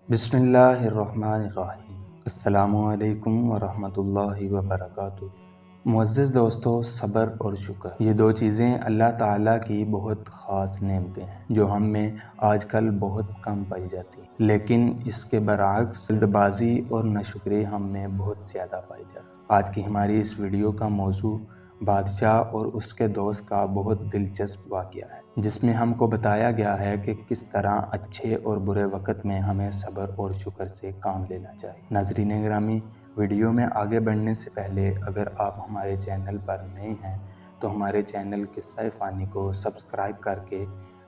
بسم اللہ الرحمن الرحیم۔ السلام علیکم ورحمتہ اللہ وبرکاتہ۔ معزز دوستو، صبر اور شکر، یہ دو چیزیں اللہ تعالیٰ کی بہت خاص نعمتیں ہیں جو ہم میں آج کل بہت کم پائی جاتی ہیں، لیکن اس کے برعکس جلد بازی اور ناشکری ہم میں بہت زیادہ پائی جاتی ہے۔ آج کی ہماری اس ویڈیو کا موضوع بادشاہ اور اس کے دوست کا بہت دلچسپ واقعہ ہے، جس میں ہم کو بتایا گیا ہے کہ کس طرح اچھے اور برے وقت میں ہمیں صبر اور شکر سے کام لینا چاہیے۔ ناظرین گرامی، ویڈیو میں آگے بڑھنے سے پہلے اگر آپ ہمارے چینل پر نئے ہیں تو ہمارے چینل قصہ فانی کو سبسکرائب کر کے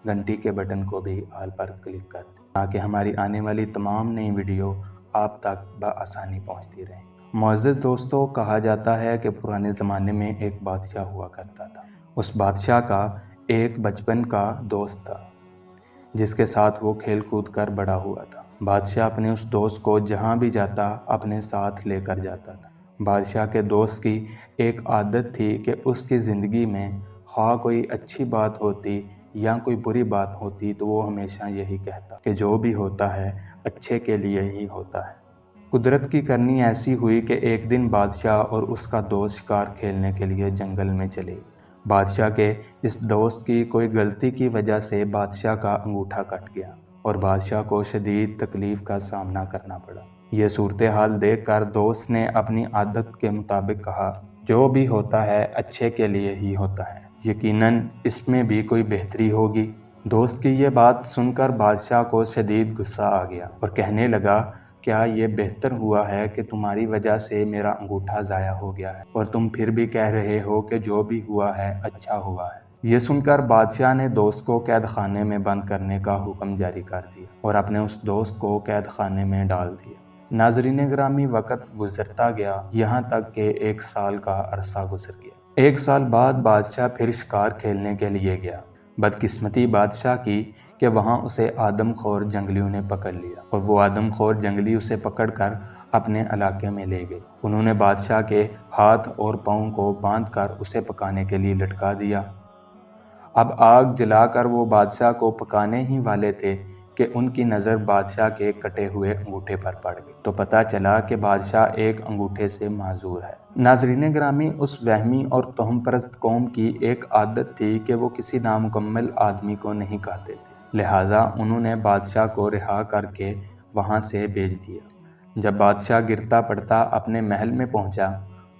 گھنٹی کے بٹن کو بھی آل پر کلک کر دیں تاکہ ہماری آنے والی تمام نئی ویڈیو آپ تک بآسانی پہنچتی رہیں۔ معزز دوستو، کہا جاتا ہے کہ پرانے زمانے میں ایک بادشاہ ہوا کرتا تھا۔ اس بادشاہ کا ایک بچپن کا دوست تھا جس کے ساتھ وہ کھیل کود کر بڑا ہوا تھا۔ بادشاہ اپنے اس دوست کو جہاں بھی جاتا اپنے ساتھ لے کر جاتا تھا۔ بادشاہ کے دوست کی ایک عادت تھی کہ اس کی زندگی میں خواہ کوئی اچھی بات ہوتی یا کوئی بری بات ہوتی تو وہ ہمیشہ یہی کہتا کہ جو بھی ہوتا ہے اچھے کے لیے ہی ہوتا ہے۔ قدرت کی کرنی ایسی ہوئی کہ ایک دن بادشاہ اور اس کا دوست شکار کھیلنے کے لیے جنگل میں چلے۔ بادشاہ کے اس دوست کی کوئی غلطی کی وجہ سے بادشاہ کا انگوٹھا کٹ گیا اور بادشاہ کو شدید تکلیف کا سامنا کرنا پڑا۔ یہ صورتحال دیکھ کر دوست نے اپنی عادت کے مطابق کہا، جو بھی ہوتا ہے اچھے کے لیے ہی ہوتا ہے، یقیناً اس میں بھی کوئی بہتری ہوگی۔ دوست کی یہ بات سن کر بادشاہ کو شدید غصہ آ گیا اور کہنے لگا، کیا یہ بہتر ہوا ہے کہ تمہاری وجہ سے میرا انگوٹھا ضائع ہو گیا ہے اور تم پھر بھی کہہ رہے ہو کہ جو بھی ہوا ہے اچھا ہوا ہے؟ یہ سن کر بادشاہ نے دوست کو قید خانے میں بند کرنے کا حکم جاری کر دیا اور اپنے اس دوست کو قید خانے میں ڈال دیا۔ ناظرین گرامی، وقت گزرتا گیا یہاں تک کہ 1 سال کا عرصہ گزر گیا۔ 1 سال بعد بادشاہ پھر شکار کھیلنے کے لیے گیا۔ بدقسمتی بادشاہ کی کہ وہاں اسے آدم خور جنگلیوں نے پکڑ لیا اور وہ آدم خور جنگلی اسے پکڑ کر اپنے علاقے میں لے گئے۔ انہوں نے بادشاہ کے ہاتھ اور پاؤں کو باندھ کر اسے پکانے کے لیے لٹکا دیا۔ اب آگ جلا کر وہ بادشاہ کو پکانے ہی والے تھے کہ ان کی نظر بادشاہ کے کٹے ہوئے انگوٹھے پر پڑ گئی تو پتہ چلا کہ بادشاہ ایک انگوٹھے سے معذور ہے۔ ناظرین گرامی، اس وہمی اور توہم پرست قوم کی ایک عادت تھی کہ وہ کسی نامکمل آدمی کو نہیں کہتے تھے، لہٰذا انہوں نے بادشاہ کو رہا کر کے وہاں سے بھیج دیا۔ جب بادشاہ گرتا پڑتا اپنے محل میں پہنچا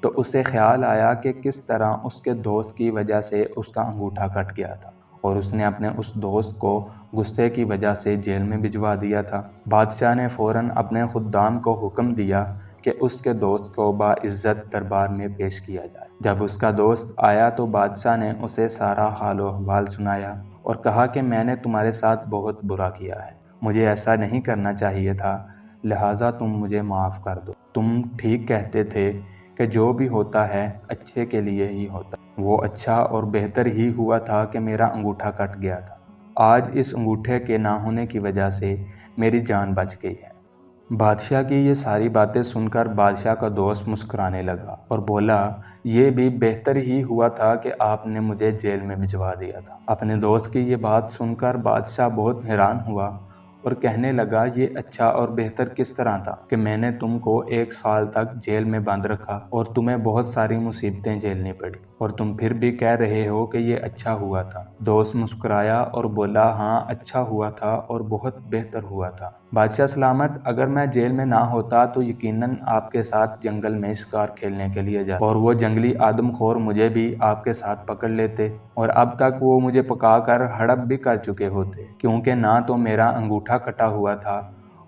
تو اسے خیال آیا کہ کس طرح اس کے دوست کی وجہ سے اس کا انگوٹھا کٹ گیا تھا اور اس نے اپنے اس دوست کو غصے کی وجہ سے جیل میں بھجوا دیا تھا۔ بادشاہ نے فوراً اپنے خدام کو حکم دیا کہ اس کے دوست کو باعزت دربار میں پیش کیا جائے۔ جب اس کا دوست آیا تو بادشاہ نے اسے سارا حال و احوال سنایا اور کہا کہ میں نے تمہارے ساتھ بہت برا کیا ہے، مجھے ایسا نہیں کرنا چاہیے تھا، لہٰذا تم مجھے معاف کر دو۔ تم ٹھیک کہتے تھے کہ جو بھی ہوتا ہے اچھے کے لیے ہی ہوتا ہے، وہ اچھا اور بہتر ہی ہوا تھا کہ میرا انگوٹھا کٹ گیا تھا۔ آج اس انگوٹھے کے نہ ہونے کی وجہ سے میری جان بچ گئی ہے۔ بادشاہ کی یہ ساری باتیں سن کر بادشاہ کا دوست مسکرانے لگا اور بولا، یہ بھی بہتر ہی ہوا تھا کہ آپ نے مجھے جیل میں بھجوا دیا تھا۔ اپنے دوست کی یہ بات سن کر بادشاہ بہت حیران ہوا اور کہنے لگا، یہ اچھا اور بہتر کس طرح تھا کہ میں نے تم کو 1 سال تک جیل میں بند رکھا اور تمہیں بہت ساری مصیبتیں جھیلنی پڑی اور تم پھر بھی کہہ رہے ہو کہ یہ اچھا ہوا تھا؟ دوست مسکرایا اور بولا، ہاں اچھا ہوا تھا اور بہت بہتر ہوا تھا۔ بادشاہ سلامت، اگر میں جیل میں نہ ہوتا تو یقیناً آپ کے ساتھ جنگل میں شکار کھیلنے کے لیے جاتا اور وہ جنگلی آدم خور مجھے بھی آپ کے ساتھ پکڑ لیتے اور اب تک وہ مجھے پکا کر ہڑپ بھی کر چکے ہوتے، کیونکہ نہ تو میرا انگوٹھا کٹا ہوا تھا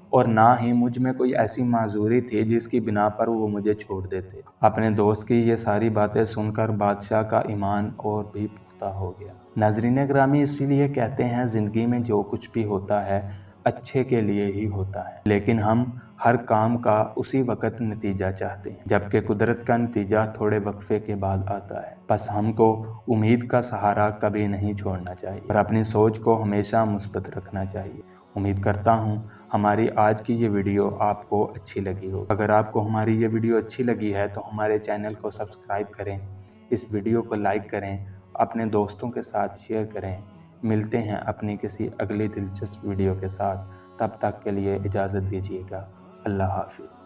اور نہ ہی مجھ میں کوئی ایسی معذوری تھی جس کی بنا پر وہ مجھے چھوڑ دیتے۔ اپنے دوست کی یہ ساری باتیں سن کر بادشاہ کا ایمان اور بھی پختہ ہو گیا۔ ناظرین گرامی، اسی لیے کہتے ہیں زندگی میں جو کچھ بھی ہوتا ہے اچھے کے لیے ہی ہوتا ہے، لیکن ہم ہر کام کا اسی وقت نتیجہ چاہتے ہیں، جبکہ قدرت کا نتیجہ تھوڑے وقفے کے بعد آتا ہے۔ بس ہم کو امید کا سہارا کبھی نہیں چھوڑنا چاہیے اور اپنی سوچ کو ہمیشہ مثبت رکھنا چاہیے۔ امید کرتا ہوں ہماری آج کی یہ ویڈیو آپ کو اچھی لگی ہو۔ اگر آپ کو ہماری یہ ویڈیو اچھی لگی ہے تو ہمارے چینل کو سبسکرائب کریں، اس ویڈیو کو لائک کریں، اپنے دوستوں کے ساتھ شیئر کریں۔ ملتے ہیں اپنی کسی اگلی دلچسپ ویڈیو کے ساتھ، تب تک کے لیے اجازت دیجیے گا۔ اللہ حافظ۔